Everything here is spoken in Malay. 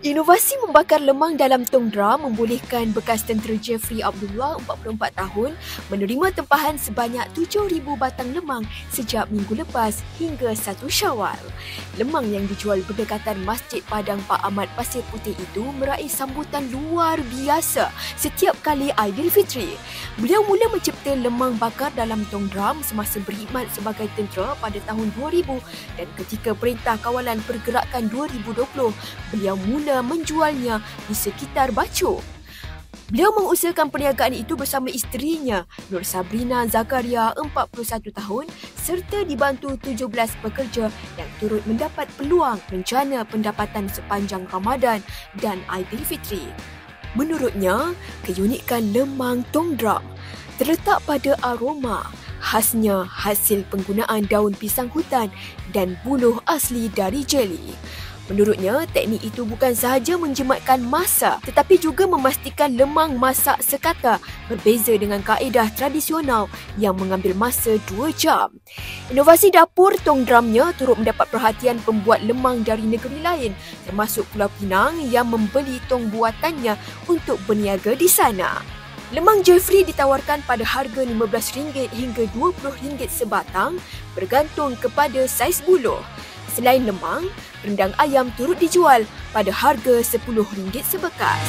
Inovasi membakar lemang dalam tong drum membolehkan bekas tentera Jeffrey Abdullah, 44 tahun, menerima tempahan sebanyak 7,000 batang lemang sejak minggu lepas hingga 1 Syawal. Lemang yang dijual berdekatan Masjid Padang Pak Ahmad Pasir Putih itu meraih sambutan luar biasa setiap kali Aidilfitri. Beliau mula mencipta lemang bakar dalam tong drum semasa berkhidmat sebagai tentera pada tahun 2000 dan ketika Perintah Kawalan Pergerakan 2020, beliau mula menjualnya di sekitar Bacok. Beliau mengusahakan perniagaan itu bersama isterinya, Nur Sabrina Zakaria, 41 tahun, serta dibantu 17 pekerja yang turut mendapat peluang rencana pendapatan sepanjang Ramadan dan Aidilfitri. Menurutnya, keunikan lemang tong drum terletak pada aroma khasnya hasil penggunaan daun pisang hutan dan buluh asli dari jeli. Menurutnya, teknik itu bukan sahaja menjimatkan masa tetapi juga memastikan lemang masak sekata berbeza dengan kaedah tradisional yang mengambil masa 2 jam. Inovasi dapur tong drumnya turut mendapat perhatian pembuat lemang dari negeri lain termasuk Pulau Pinang yang membeli tong buatannya untuk berniaga di sana. Lemang Jeffrey ditawarkan pada harga RM15 hingga RM20 sebatang bergantung kepada saiz buluh. Selain lemang, rendang ayam turut dijual pada harga RM10 sebekas.